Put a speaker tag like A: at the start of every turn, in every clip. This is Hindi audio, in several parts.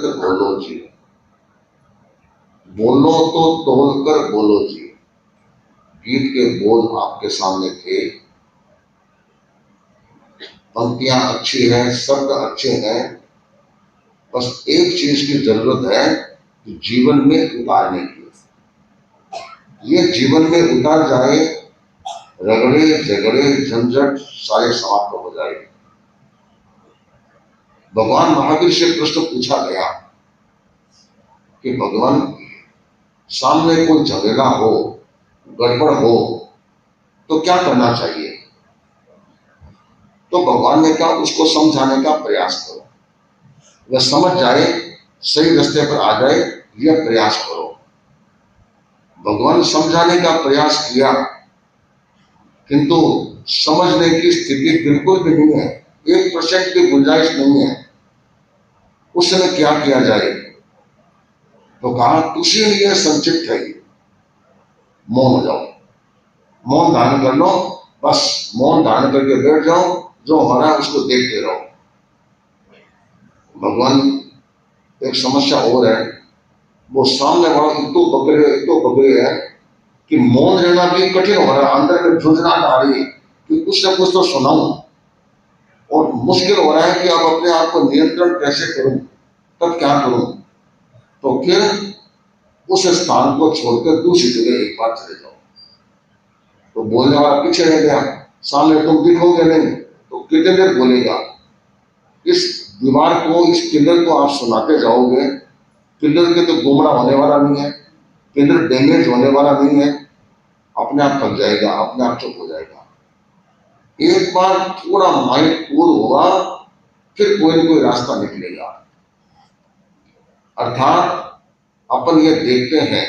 A: कर बोलो जी, बोलो तो तोल कर बोलो जी। गीत के बोल आपके सामने थे, पंक्तियां अच्छी हैं, शब्द अच्छे हैं, बस एक चीज की जरूरत है कि जीवन में उतारने की। ये जीवन में उतार जाए, रगड़े झगड़े झंझट सारे समाप्त हो जाए। भगवान महावीर से प्रश्न पूछा गया कि भगवान, सामने कोई झगड़ा हो, गड़बड़ हो, तो क्या करना चाहिए? तो भगवान ने कहा, उसको समझाने का प्रयास करो, वह समझ जाए, सही रास्ते पर आ जाए, यह प्रयास करो। भगवान समझाने का प्रयास किया, किंतु समझने की स्थिति बिल्कुल भी नहीं है, 1% की गुंजाइश नहीं है। उस समय क्या किया जाए? तो कहा, तुझे लिए संचित है, मौन हो जाओ, मौन धारण कर लो, बस मौन धारण करके बैठ जाओ, जो हो रहा है उसको देखते रहो। भगवान, एक समस्या और है, वो सामने वाला इतो बगड़े है कि मौन रहना भी कठिन हो रहा है, अंदर में झुंझुनाहट आ रही है कि कुछ न कुछ तो सुनाऊं, और मुश्किल हो रहा है कि अब अपने आप को नियंत्रण कैसे करूं, तब क्या करूं? तो फिर उस स्थान को छोड़कर दूसरी जगह एक बार चले जाओ। तो बोलने वाला पीछे रह गया, सामने तुम दिखोगे नहीं, तो कितने देर बोलेगा? इस दीवार को, इस पिलर को आप सुनाते जाओगे, पिलर के तो गुमरा होने वाला नहीं है, पिलर डैमेज होने वाला नहीं है, अपने आप थक जाएगा, अपने आप चुप हो जाएगा। एक बार थोड़ा माइंड कूल होगा, फिर कोई न कोई रास्ता निकलेगा। अर्थात अपन ये देखते हैं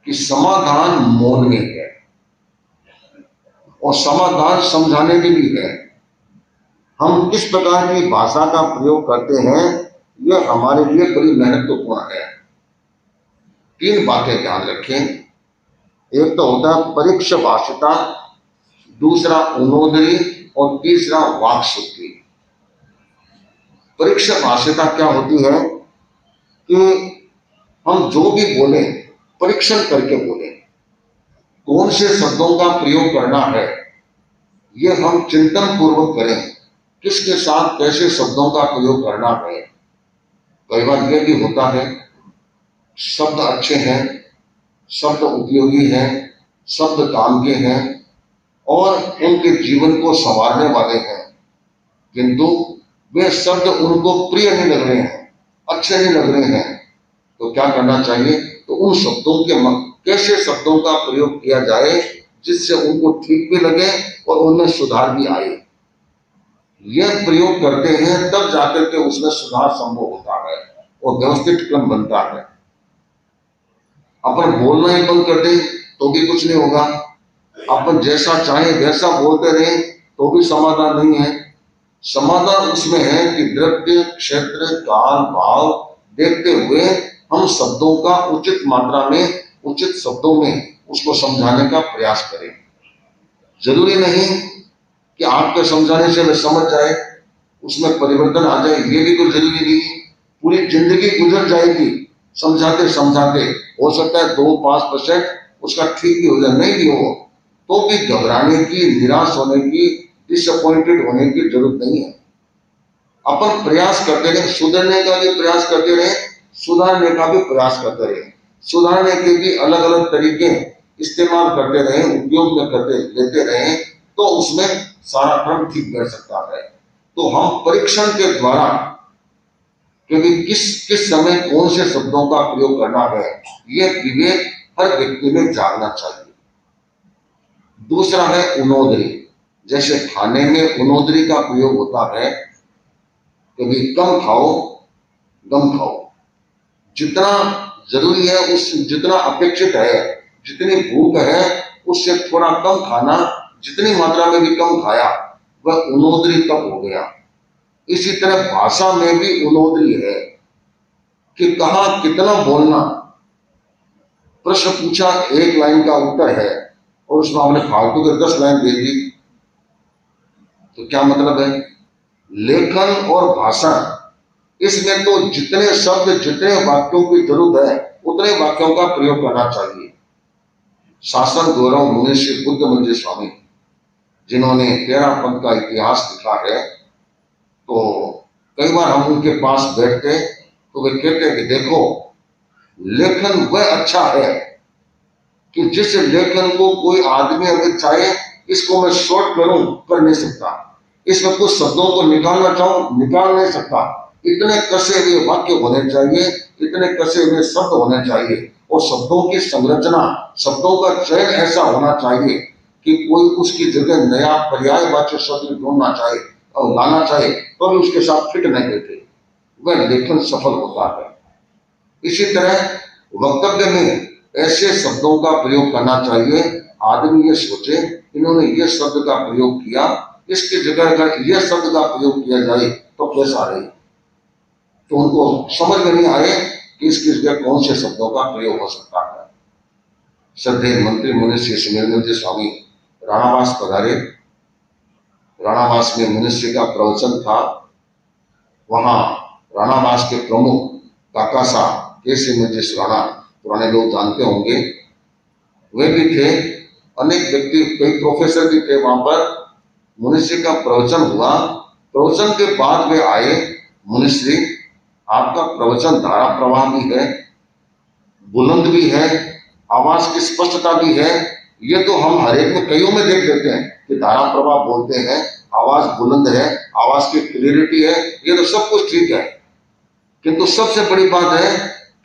A: कि समाधान मौन में है और समाधान समझाने में भी है। हम किस प्रकार की भाषा का प्रयोग करते हैं, यह हमारे लिए बड़ी महत्वपूर्ण है। 3 बातें ध्यान रखें। एक तो होता है परीक्ष भाषिता, दूसरा उनोदरी और तीसरा वाक शुद्धि। परीक्ष भाषिता क्या होती है कि हम जो भी बोले परीक्षण करके बोले, कौन से शब्दों का प्रयोग करना है यह हम चिंतन पूर्वक करें, किसके साथ कैसे शब्दों का प्रयोग करना है। कई बार यह भी होता है, शब्द अच्छे हैं, शब्द उपयोगी हैं, शब्द काम के हैं और उनके जीवन को संवारने वाले हैं, किंतु वे शब्द उनको प्रिय नहीं लग रहे हैं, अच्छे नहीं लग रहे हैं। तो क्या करना चाहिए? तो उन शब्दों के कैसे शब्दों का प्रयोग किया जाए जिससे उनको ठीक भी लगे और उनमें सुधार भी आए। यह प्रयोग करते हैं तब जाकर के उसमें सुधार संभव होता है और व्यवस्थित क्रम बनता है। अपन बोलना ही बंद कर दें तो भी कुछ नहीं होगा, अपन जैसा चाहे वैसा बोलते रहे तो भी समाधान नहीं है। समाधान उसमें है कि द्रव्य, क्षेत्र, काल, भाव देखते हुए हम शब्दों का उचित मात्रा में, उचित शब्दों में उसको समझाने का प्रयास करें। जरूरी नहीं कि आपके समझाने से वह समझ जाए, उसमें परिवर्तन आ जाए, ये भी कोई जरूरी नहीं। पूरी जिंदगी गुजर जाएगी समझाते समझाते, हो सकता है 2-5% उसका ठीक भी हो जाए, नहीं भी हो तो भी घबराने की, निराश होने की, डिसअपॉइंटेड होने की जरूरत नहीं है। अपन प्रयास करते रहे, सुधरने का भी प्रयास करते रहे, सुधारने का भी प्रयास करते रहे, सुधारने के भी अलग अलग तरीके इस्तेमाल करते रहे, उपयोग में करते लेते रहे, तो उसमें सारा क्रम ठीक कर सकता है। तो हम परीक्षण के द्वारा, क्योंकि किस समय कौन से शब्दों का प्रयोग करना है, यह विवेक हर व्यक्ति में जागना चाहिए। दूसरा है उनोदरी। जैसे खाने में उनोदरी का प्रयोग होता है, कभी कम खाओ, कम खाओ, जितना जरूरी है, उस जितना अपेक्षित है, जितनी भूख है उससे थोड़ा कम खाना, जितनी मात्रा में भी कम खाया वह उनोदरी तक हो गया। इसी तरह भाषा में भी उनोदरी है कि कहां कितना बोलना। प्रश्न पूछा, 1 लाइन का उत्तर है और उसमें हमने फालतू के 10 लाइन दे दी, तो क्या मतलब है? लेखन और भाषा इसमें तो जितने शब्द, जितने वाक्यों की जरूरत है उतने वाक्यों का प्रयोग करना चाहिए। शासन गौरव मुनिषी बुद्ध मंदिर स्वामी, जिन्होंने 13 पंथ का इतिहास लिखा है, तो कई बार हम उनके पास बैठते तो वे कहते हैं कि देखो, लेखन वह अच्छा है कि जिस लेखन को कोई आदमी अगर चाहे इसको मैं शॉर्ट करूं, कर नहीं सकता, इसमें कुछ शब्दों को निकालना चाहूं, निकाल नहीं सकता। इतने कसे हुए वाक्य होने चाहिए, इतने कसे हुए शब्द होने चाहिए, और शब्दों की संरचना, शब्दों का चयन ऐसा होना चाहिए कि कोई उसकी जगह नया पर्यायवाची शब्द ढूंढना चाहे और लाना चाहे तो भी उसके साथ फिट नहीं बैठे, वह लेखन सफल होता है। इसी तरह वक्तव्य में ऐसे शब्दों का प्रयोग करना चाहिए, आदमी ये सोचे इन्होंने ये शब्द का प्रयोग किया, इसकी जगह अगर यह शब्द का प्रयोग किया जाए तो कैसा रहे, तो उनको समझ में नहीं आए कि इसकी जगह कौन से शब्दों का प्रयोग हो सकता है। श्रद्धेय मंत्री मुनिश्री सुमेरनंद स्वामी राणावास पधारे। राणावास में मुनिश्री का प्रवचन था। वहां राणावास के प्रमुख काका साहब केसी मंजिश राणा, पुराने लोग जानते होंगे, वे भी थे। अनेक व्यक्ति, कई प्रोफेसर भी थे वहां पर। मुनिश्री का प्रवचन हुआ। प्रवचन के बाद वे आए, मुनिश्री आपका प्रवचन धारा प्रवाह भी है, बुलंद भी है, आवाज की स्पष्टता भी है। ये तो हम हर एक में कईयों में देख लेते हैं कि धारा प्रवाह बोलते हैं, आवाज बुलंद है, आवाज की क्लियरिटी है, ये तो सब कुछ ठीक है। किंतु सबसे बड़ी बात है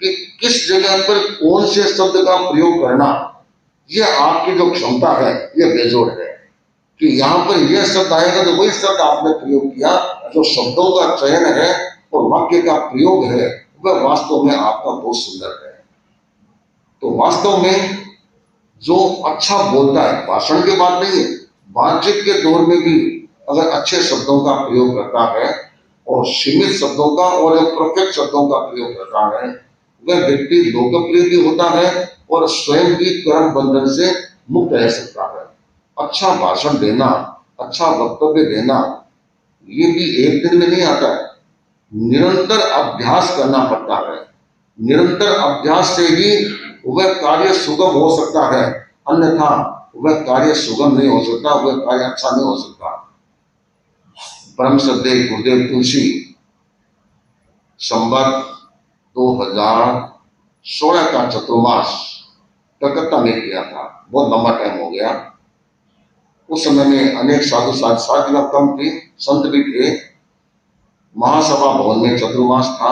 A: कि किस जगह पर कौन से शब्द का प्रयोग करना, यह आपकी जो क्षमता है यह बेजोड़ है कि यहाँ पर यह शब्द आएगा तो वही शब्द आपने प्रयोग किया। जो शब्दों का चयन है और वाक्य का प्रयोग है वह वास्तव में आपका बहुत सुंदर है। तो वास्तव में जो अच्छा बोलता है, भाषण की बात नहीं है, बातचीत के दौर में भी अगर अच्छे शब्दों का प्रयोग करता है और सीमित शब्दों का और परफेक्ट शब्दों का प्रयोग करता है, वह व्यक्ति लोकप्रिय भी होता है और स्वयं भी कर्म बंधन से मुक्त रह सकता है। अच्छा भाषण देना, अच्छा वक्तव्य देना, ये भी एक दिन में नहीं आता है, निरंतर अभ्यास करना पड़ता है। निरंतर अभ्यास से ही वह कार्य सुगम हो सकता है, अन्यथा वह कार्य सुगम नहीं हो सकता, वह कार्य अच्छा नहीं हो सकता। परम श्रद्धेय गुरुदेव तुलसी संवत 2016 का चतुर्मास कलकत्ता में किया था। बहुत लंबा टाइम हो गया। उस समय में अनेक साधु साधु कम थी, संत भी थे। महासभा भवन में चतुर्मास था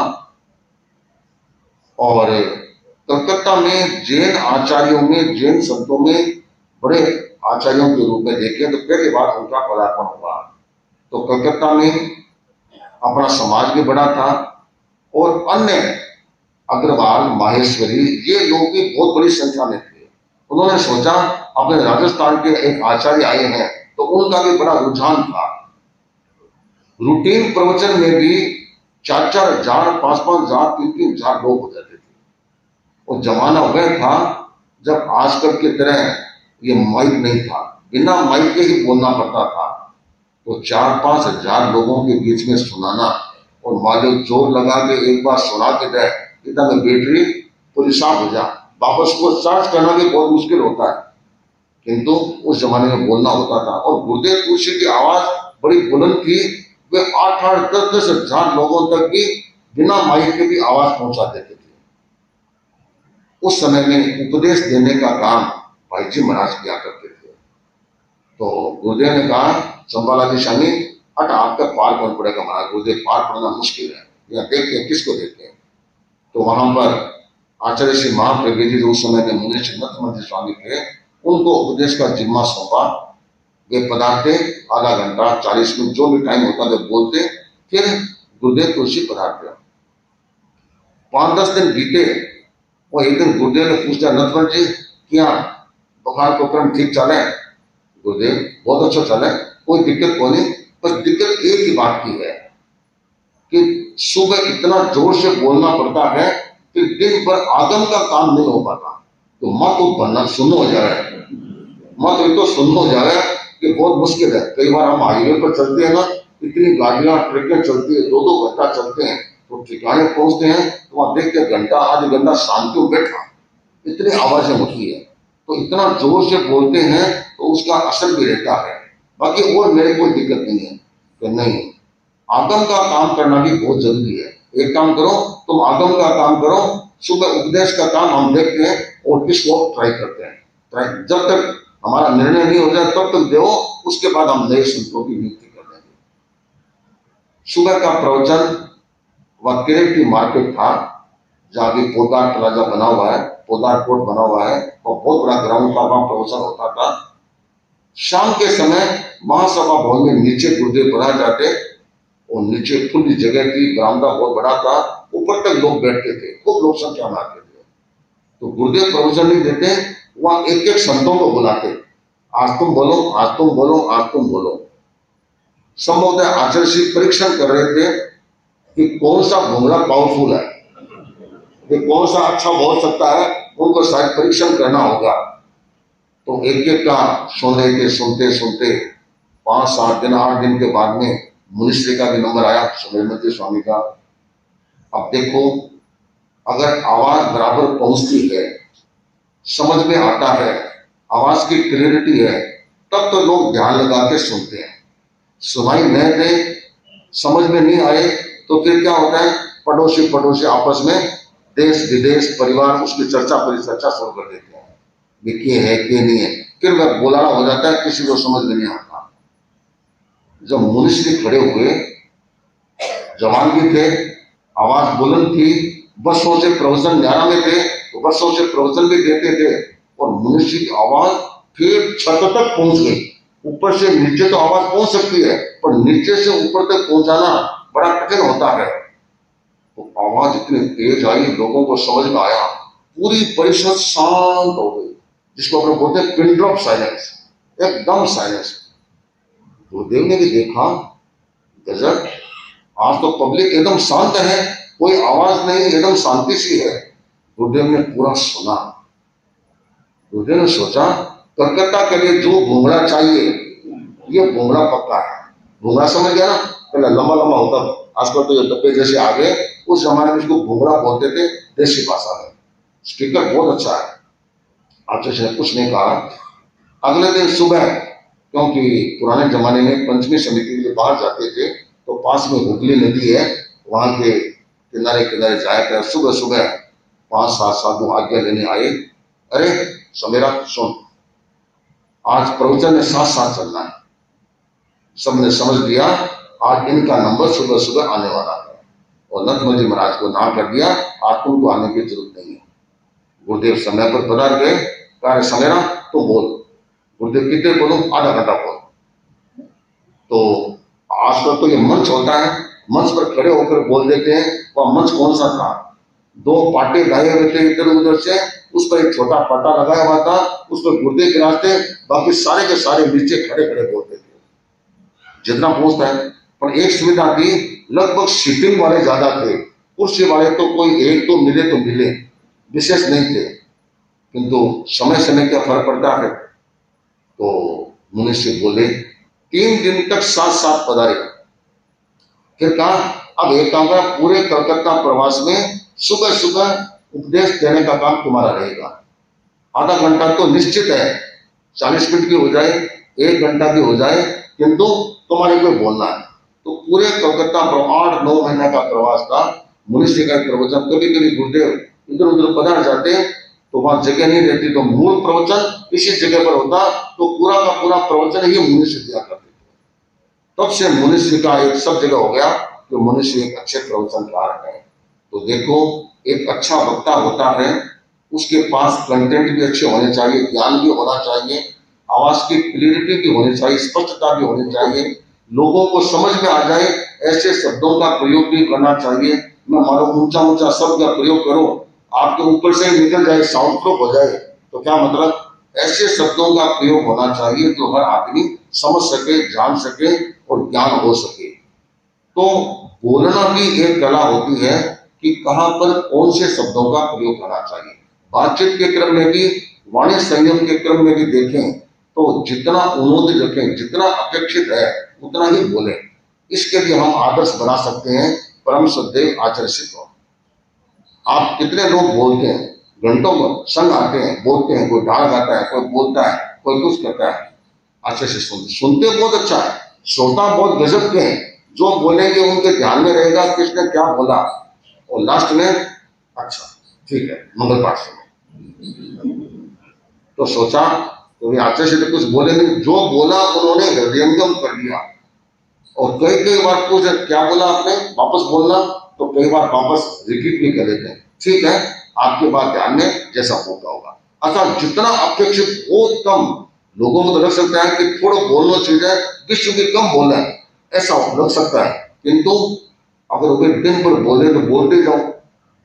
A: और कलकत्ता में जैन आचार्यों में, जैन संतों में बड़े आचार्यों के रूप में देखे तो पहली बार उनका पदार्पण हुआ। तो कलकत्ता में अपना समाज भी बड़ा था और अन्य अग्रवाल, माहेश्वरी, ये लोग भी बहुत बड़ी संख्या में थे। उन्होंने सोचा अपने राजस्थान के एक आचार्य आए हैं तो उनका भी बड़ा रुझान था। रूटीन प्रवचन में भी 4-4 हजार, 5-5 हजार, 3-3 हजार लोग हो जाते थे। और जमाना वह था जब आजकल की तरह ये माइक नहीं था, बिना माइक के ही बोलना पड़ता था। तो 4-5 हजार लोगों के बीच में सुनाना और मानो जोर लगा के एक बार सुना के दे, इतना में बैटरी पूरी साफ हो जा, वापस को चार्ज करना भी बहुत मुश्किल होता है। किंतु उस जमाने में बोलना होता था। और गुरुदेव तुलसी की आवाज बड़ी बुलंद थी, वे 8-8, 10-10 हजार लोगों तक भी बिना माइक के भी आवाज पहुंचा देते थे। उस समय में उपदेश देने का काम भाई जी महाराज किया करते थे। तो गुरुदेव ने कहा, संभाला जी स्वामी, अट आपका पार कौन पड़ेगा महाराज, गुरुदेव पार पड़ना मुश्किल है, या देखते हैं किसको देखते हैं। तो वहां पर आचार्य श्री महाप्रज्ञ जी जो उस समय में मुनिश्री नथमंत्री स्वामी थे, उनको उपदेश का जिम्मा सौंपा। वे पधारते, आधा घंटा 40 मिनट जो भी टाइम होता वे बोलते, फिर गुरुदेव तुलसी पधारते। 5-10 दिन बीते और एक दिन गुरुदेव ने पूछा, नथमंत जी क्या बुखार को क्रम ठीक चले? गुरुदेव बहुत अच्छा चले, कोई दिक्कत को नहीं, बस दिक्कत एक ही बात की है कि सुबह इतना जोर से बोलना पड़ता है कि दिन भर आगम का काम नहीं हो पाता। तो मत तो बनना सुन्न हो जाए, मत तो सुन्न हो जाए कि बहुत मुश्किल है। कई बार हम हाईवे पर चलते हैं ना, इतनी गाड़ियां, ट्रकें चलती है, 2-2 घंटा चलते हैं, तो ठिकाने पहुंचते हैं तो वहां देखते घंटा आधे घंटा शांति बैठा, इतनी आवाजें होती है, तो इतना जोर से बोलते हैं तो उसका असर भी रहता है। बाकी और मेरे कोई दिक्कत नहीं है कि नहीं, आगम का काम करना भी बहुत जरूरी है। एक काम करो, तुम आगम का काम करो, सुबह उपदेश का काम हम देखते हैं और किसको ट्राई करते हैं। ट्राई जब तक हमारा निर्णय नहीं हो जाए तब तक देवो, उसके बाद हम नए संतों की नियुक्ति कर देंगे। सुबह का प्रवचन वह किरेट की मार्केट था, जहाँ भी पोदार प्लाजा बना हुआ है, पोदार कोर्ट बना हुआ है, और बहुत बड़ा ग्राउंड का वहां प्रवचन होता था। शाम के समय महासभा भवन में नीचे गुरुदेव बढ़ा जाते और नीचे खुली जगह थी, बरामदा बहुत बड़ा था, ऊपर तक लोग बैठते थे, खूब लोग संख्या में आते थे। तो गुरुदेव प्रवचन नहीं देते, वहां एक एक संतों को बुलाते, आज तुम बोलो, आज तुम बोलो, आज तुम बोलो। संभवतः आचार्य श्री परीक्षण कर रहे थे कि कौन सा भोंगड़ा पावरफुल है, ये कौन सा अच्छा बोल सकता है, उनको शायद परीक्षण करना होगा। तो एक एक का सुन रहे थे, सुनते सुनते 5-7 दिन 8 दिन के बाद में मुनिश्री का भी नंबर आया, सुमेरमती स्वामी का। अब देखो, अगर आवाज बराबर पहुंचती है, समझ में आता है, आवाज की क्लियरिटी है, तब तो लोग ध्यान लगा के सुनते हैं। सुनाई न दे, समझ में नहीं आए, तो फिर क्या होता है, पड़ोसी पड़ोसी आपस में देश विदेश परिवार उसकी चर्चा परिचर्चा शुरू कर देते हैं, ये है कि नहीं है, फिर वह बोलाना हो जाता है, किसी को समझ में नहीं आता। जब मुनिश्री खड़े हुए, जवान भी थे, आवाज बुलंद थी, वर्षों से प्रवचन न्यारा में थे, तो वर्षों से प्रवचन भी देते थे, और मुनिश्री की आवाज फिर छत तक पहुंच गई। ऊपर से नीचे तो आवाज पहुंच सकती है, पर नीचे से ऊपर तक पहुंचाना बड़ा कठिन होता है। तो आवाज इतनी तेज आई, लोगों को समझ में आया, पूरी परिषद शांत हो गई, जिसको अपने बोलते हैं पिन ड्रॉप साइलेंस, एकदम साइलेंस। गुरुदेव ने भी देखा, गजब, आज तो पब्लिक एकदम शांत है, कोई आवाज नहीं, एकदम शांति सी है। गुरुदेव ने पूरा सुना। गुरुदेव ने सोचा, कलकत्ता के लिए जो भोंगड़ा चाहिए, ये भोंगड़ा पक्का है। भोंगड़ा समझ गया ना, पहले लंबा लंबा होता, आजकल तो ये डब्बे जैसे आ गए, उस जमाने में इसको भोंगड़ा बोलते थे देसी भाषा में। स्पीकर बहुत अच्छा है, आचार्य ने कुछ नहीं कहा। अगले दिन सुबह, क्योंकि पुराने जमाने में पंचमी समिति के लिए बाहर जाते थे, तो पास में हुगली नदी है, वहां के किनारे किनारे जाया कर। सुबह सुबह 5-7 साधु आज्ञा लेने आए, अरे समेरा सुन, आज प्रवचन में साथ साथ चलना है। सबने समझ लिया, आज इनका नंबर सुबह सुबह आने वाला है, और नथमल जी महाराज को ना कर दिया, आज तुमको आने की जरूरत नहीं है। गुरुदेव समय पर पधार गए, कहा समेरा तुम बोल। गुरुदेव कितने बोलूं, आधा घंटा बोल। तो आजकल तो ये मंच होता है, मंच पर खड़े होकर बोल देते हैं। वह मंच कौन सा था, 2 पाटे गाए हुए थे इधर उधर से, उस पर एक छोटा पाटा लगाया हुआ था, उस पर गुरुदेव गिराते, बाकी सारे के सारे नीचे खड़े खड़े बोलते थे, जितना पहुंचता है। पर एक सुविधा थी, लगभग सीटिंग वाले ज्यादा थे, कुर्सी वाले तो कोई एक तो मिले, विशेष नहीं थे। किंतु समय समय क्या फर्क पड़ता है। तो मुनिश्री बोले, 3 दिन तक साथ साथ पधारे। फिर कहा, अब एक काम करा, पूरे कलकत्ता प्रवास में सुबह सुबह उपदेश देने का काम तुम्हारा रहेगा। आधा घंटा तो निश्चित है, 40 मिनट की हो जाए, 1 घंटा की हो जाए, किंतु तुम्हारे को बोलना है। तो पूरे कलकत्ता 8-9 महीने का प्रवास था। मुनिश्री का प्रवचन, कभी कभी गुरुदेव इधर उधर पधार जाते, तो वहां जगह नहीं रहती, तो मूल प्रवचन इसी जगह पर होता, तो पूरा का पूरा प्रवचन ही मुनिश्री दिया करते थे। तब से मुनिश्री का एक सब जगह हो गया कि मुनिश्री एक अच्छे प्रवचनकार है। तो देखो, एक अच्छा वक्ता होता है, उसके पास कंटेंट भी अच्छे होने चाहिए, ज्ञान भी होना चाहिए, आवाज की क्लियरिटी भी होनी चाहिए, स्पष्टता भी होनी चाहिए, लोगों को समझ में आ जाए, ऐसे शब्दों का प्रयोग भी करना चाहिए। मैं मानो ऊंचा ऊंचा शब्द का प्रयोग करो, आपके ऊपर से ही निकल जाए, साउंड प्रूफ हो जाए, तो क्या मतलब, ऐसे शब्दों का प्रयोग होना चाहिए जो हर आदमी समझ सके, जान सके और ज्ञान हो सके। तो बोलना भी एक कला होती है कि कहां पर कौन से शब्दों का प्रयोग करना चाहिए। बातचीत के क्रम में भी, वाणी संयम के क्रम में भी देखें तो जितना उन्नति रखें, जितना अपेक्षित है उतना ही बोलें। इसके लिए हम आदर्श बना सकते हैं, परम सदैव आचर्षित हो। आप कितने लोग बोलते हैं, घंटों में संग आते हैं, बोलते हैं, कोई ढाल गाता है, कोई बोलता है, कोई कुछ करता है, अच्छे से सुनते बहुत अच्छा है, श्रोता बहुत गजब के हैं, जो बोलेंगे उनके ध्यान में रहेगा किसने क्या बोला, और लास्ट में अच्छा ठीक है मंगल पाठ सुनो। तो सोचा तो आचार्य से तो कुछ बोले नहीं, जो बोला उन्होंने हृदयंगम कर दिया। और कई कई बार पूछ क्या बोला आपने, वापस बोलना, तो कई बार वापस रिपीट भी कर देते हैं। ठीक है, आपके बात ध्यान में जैसा होता होगा। अच्छा, जितना अपेक्षित बहुत कम, लोगों को तो लग सकता है कि थोड़ा बोलना चाहिए, विश्व की कम बोलना है, ऐसा लग सकता है, किंतु अगर वे दिन भर बोले तो बोलते जाओ।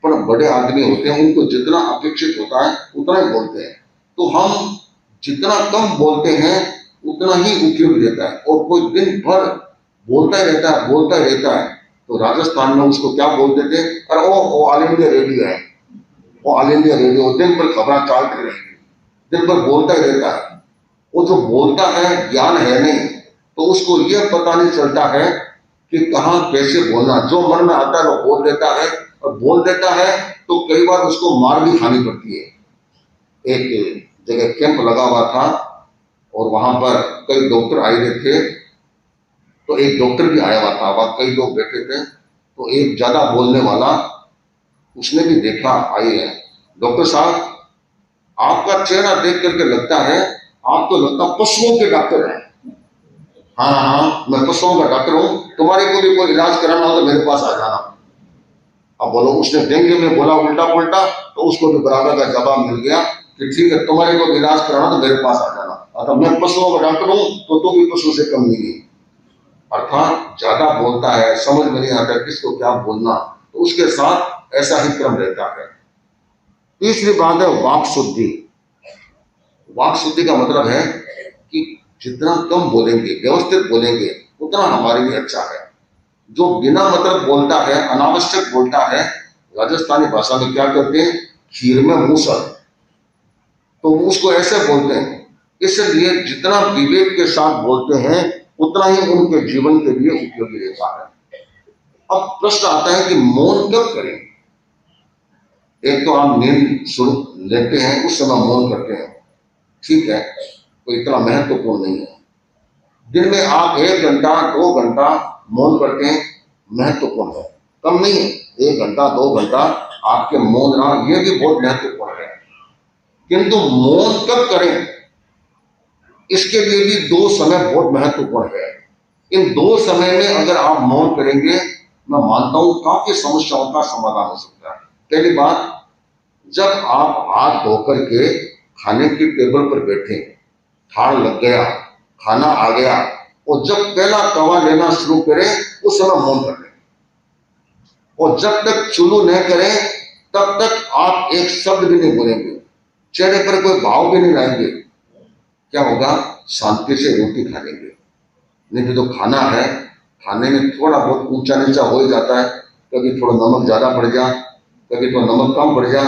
A: पर बड़े आदमी होते हैं, उनको जितना अपेक्षित होता है उतना ही बोलते हैं। तो हम जितना कम बोलते हैं उतना ही उपयोग देता है। और कोई दिन भर बोलता ही रहता है, बोलता ही रहता है, तो राजस्थान में उसको क्या बोलते थे, अरे वो ऑल इंडिया रेडियो है, वो ऑल इंडिया रेडियो, दिन भर खबरें चलती रहेगी, दिन भर बोलता ही रहता है। वो जो बोलता है ज्ञान है नहीं, तो उसको यह पता नहीं चलता है कि कहाँ कैसे बोलना, जो मन में आता है वो बोल देता है, और बोल देता है तो कई बार उसको मार भी खानी पड़ती है। एक जगह कैंप लगा हुआ था और वहां पर कई डॉक्टर आए हुए थे, तो एक डॉक्टर भी आया हुआ था, वहां कई लोग बैठे थे, तो एक ज्यादा बोलने वाला उसने भी देखा आई है, डॉक्टर साहब आपका चेहरा देख करके लगता है आप तो लगता पशुओं के डॉक्टर हैं। हाँ हाँ, मैं पशुओं का डॉक्टर हूं, तुम्हारे को भी कोई इलाज कराना हो तो मेरे पास आ जाना। अब बोलो, उसने डेंगू में बोला उल्टा पुल्टा, तो उसको भी बराबर का जवाब मिल गया कि ठीक है, तुम्हारे को इलाज कराना तो मेरे पास आ जाना। अतः मैं पशुओं का डॉक्टर हूं तो भी पशु से कम नहीं है। अर्थात ज्यादा बोलता है, समझ में नहीं आता किसको क्या बोलना, तो उसके साथ ऐसा ही क्रम रहता है। तीसरी बात है वाक शुद्धि। वाक शुद्धि का मतलब है कि जितना कम बोलेंगे, व्यवस्थित बोलेंगे, उतना हमारे लिए अच्छा है। जो बिना मतलब बोलता है, अनावश्यक बोलता है, राजस्थानी भाषा में क्या कहते हैं, खीर में मूसल, तो उसको ऐसे बोलते हैं। इसलिए जितना विवेक के साथ बोलते हैं उतना ही उनके जीवन के लिए उपयोगी रहता है। अब प्रश्न आता है कि मौन कब करें। एक तो आप नींद सुन लेते हैं, उस समय मौन करते हैं, ठीक है, कोई इतना महत्वपूर्ण नहीं है। दिन में आप 1 घंटा 2 घंटा मौन करते हैं, महत्वपूर्ण है, कम नहीं है। 1 घंटा 2 घंटा आपके मौन रहा, यह भी बहुत महत्वपूर्ण है। किंतु मौन कब करें, इसके लिए भी 2 समय बहुत महत्वपूर्ण है। इन 2 समय में अगर आप मौन करेंगे, मैं मानता हूं काफी समस्याओं का समाधान हो सकता है। पहली बात, जब आप हाथ धोकर के खाने की टेबल पर बैठे, थाल लग गया, खाना आ गया, और जब पहला तवा लेना शुरू करें उस समय मौन कर लें, और जब तक चुलू न करें तब तक आप एक शब्द भी नहीं बोलेंगे, चेहरे पर कोई भाव भी नहीं लाएंगे। क्या होगा, शांति से रोटी खा लेंगे। नहीं तो खाना है, खाने में थोड़ा बहुत ऊंचा नीचा हो ही जाता है, कभी थोड़ा नमक ज्यादा पड़ जा, कभी थोड़ा नमक कम पड़ जा,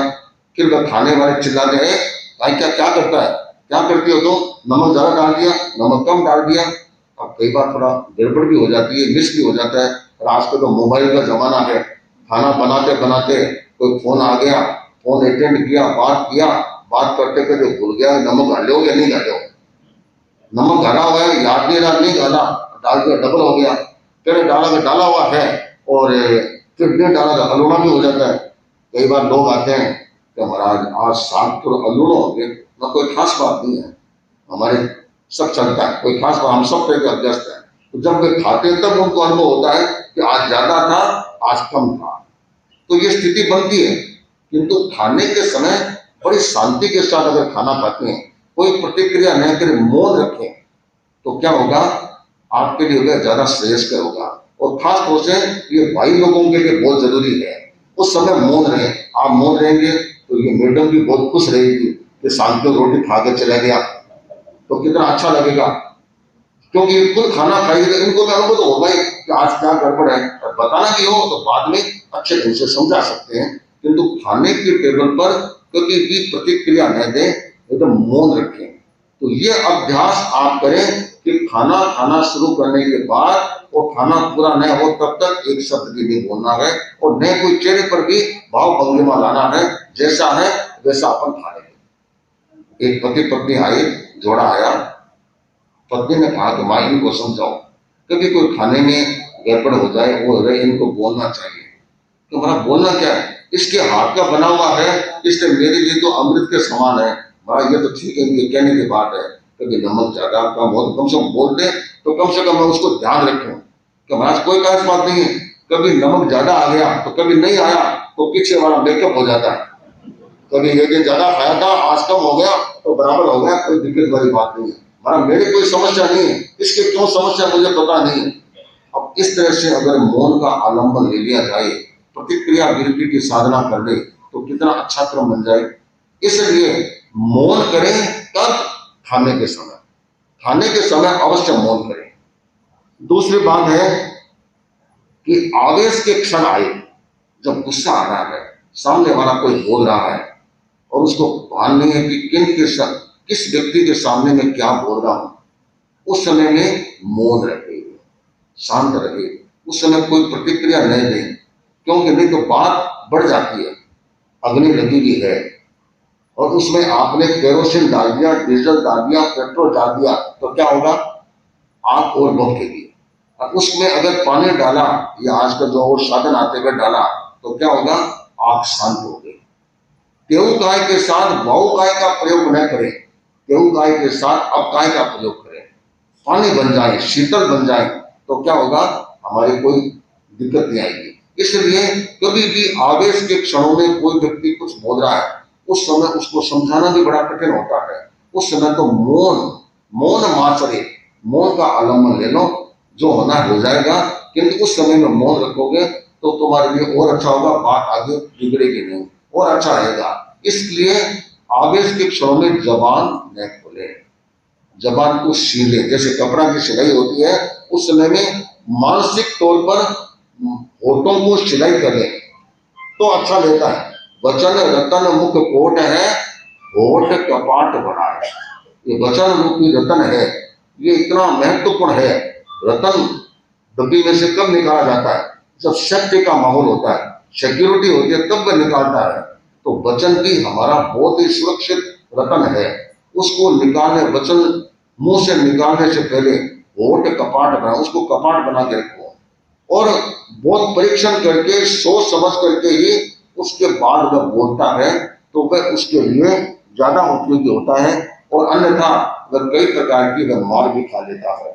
A: फिर वह खाने वाले चिल्लाते हैं भाई क्या करता है, क्या करती हो, तो नमक ज्यादा डाल दिया, नमक कम डाल दिया। अब कई बार थोड़ा गड़बड़ भी हो जाती है, मिस भी हो जाता है। और आजकल तो मोबाइल का जमाना है, खाना बनाते बनाते कोई फोन आ गया, फोन अटेंड किया, बात करते करते भूल गया नमक डालो या नहीं डालो, नमक डाला हुआ है, याद नहीं रहा, नहीं डाला, डाल दिया, डबल हो गया, फिर डाला हुआ है और फिर नहीं डाला तो अलोड़ा भी हो जाता है। कई बार लोग आते हैं कि महाराज आज शाम को अलोड़ा हो गए, ना कोई खास बात नहीं है, हमारे सब चलता है, कोई खास बात, हम सब पे अभ्यस्त है। तो जब वे खाते हैं तब उनको अनुभव होता है कि आज ज्यादा था, आज कम था, तो ये स्थिति बनती है। किंतु खाने के समय बड़ी शांति के साथ अगर खाना खाते हैं, कोई प्रतिक्रिया न करें, मौन रखें, तो क्या होगा, आपके लिए होगा ज्यादा श्रेयस्कर होगा। और खास तौर से ये भाई लोगों के लिए बहुत जरूरी है, उस समय मौन रहे। आप मौन रहेंगे तो ये मैडम भी बहुत खुश रहेगी कि शाम को रोटी खा कर चला गया, तो कितना अच्छा लगेगा, क्योंकि ये खुद खाना खाएगी, इनको भी अनुभव तो होगा ही कि आज क्या गड़बड़ है। और बताना भी हो तो बाद में अच्छे ढंग से समझा सकते हैं, किंतु खाने की टेबल पर कभी भी प्रतिक्रिया न दें, एकदम मौन रखें। तो ये अभ्यास आप करें कि खाना खाना शुरू करने के बाद और खाना पूरा न हो तब तक एक शब्द भी नहीं बोलना है, और न कोई चेहरे पर भी भाव भंगिमा लाना है। जैसा है वैसा अपन खा लेंगे। एक पति पत्नी आए, जोड़ा आया, पत्नी ने कहा कि माँ इनको समझाओ, कभी कोई खाने में गड़बड़ हो जाए वो रहे, इनको बोलना चाहिए। तो हमारा बोलना क्या है, इसके हाथ का बना हुआ है, इसने मेरे लिए तो अमृत के समान है। महाराज ये तो ठीक है, ये कहने की बात है, कभी नमक ज्यादा कम हो तो कम से कम बोल दे, तो कम से कम मैं उसको ध्यान रखूं कि महाराज कोई खास बात नहीं है। कभी नमक ज्यादा आ गया तो कभी नहीं आया, तो पीछे वाला मेकअप हो जाता है। कभी एक दिन ज्यादा खाया था, आज कम हो गया तो बराबर हो गया, कोई दिक्कत वाली बात नहीं है। महाराज मेरी कोई समस्या नहीं है, इसके क्यों समस्या मुझे पता नहीं है। अब इस तरह से अगर मौन का आलम्बन ले लिया जाए, प्रतिक्रिया विरति की साधना कर ले, तो कितना अच्छा क्रम बन जाए। इसलिए मौन करें तब खाने के समय, खाने के समय अवश्य मौन करें। दूसरी बात है कि आवेश के क्षण आए, जब गुस्सा आ रहा है, सामने वाला कोई बोल रहा है और उसको भान नहीं है कि किस व्यक्ति के सामने में क्या बोल रहा हूं, उस समय में मौन रहे, शांत रहे, उस समय कोई प्रतिक्रिया नहीं दे, क्योंकि नहीं तो बात बढ़ जाती है। अग्नि लगी हुई है और उसमें आपने केरोसिन डाल दिया, डीजल डाल दिया, पेट्रोल डाल दिया, तो क्या होगा, आग और भड़केगी। और उसमें अगर पानी डाला या आज का जो और साधन आते हुए डाला, तो क्या होगा, आग शांत हो गई। तेऊ गाय के साथ बहु गाय का प्रयोग न करें, तेऊ गाय के साथ अब गाय का प्रयोग करें। पानी बन जाए, शीतल बन जाए, तो क्या होगा, हमारी कोई दिक्कत नहीं आएगी। इसलिए कभी भी आवेश के क्षणों में कोई व्यक्ति कुछ बोल रहा है, उस समय उसको समझाना भी बड़ा कठिन होता है। उस समय तो मौन माचरे, मौन का आलम्बन ले लो, जो होना हो जाएगा। किंतु उस समय में मौन रखोगे तो तुम्हारे लिए और अच्छा होगा, बात आगे बिगड़ेगी नहीं और अच्छा रहेगा। इसलिए आवेश के क्षणों में जबान न खोले, जबान को सीले, जैसे कपड़ा की सिलाई होती है, उस समय में मानसिक तौर पर होठों को सिलाई करें तो अच्छा लेता है। वचन रतन मुख कोट है, होठ कपाट बना है। ये वचन रूपी रतन है, ये इतना महत्वपूर्ण है। रतन डब्बी में से कब निकाला जाता है, जब सत्य का माहौल होता है, सिक्योरिटी होती है, तब वह निकालता है। तो वचन भी हमारा बहुत ही सुरक्षित रतन है। उसको निकालने, वचन मुंह से निकालने से पहले होठ कपाट बना, उसको कपाट बना के रखो और बहुत परीक्षण करके, सोच समझ करके ही उसके बाद वह बोलता है, तो वह उसके लिए ज्यादा उपयोगी होता है। और अन्यथा वह कई प्रकार की वह मार भी खा लेता है।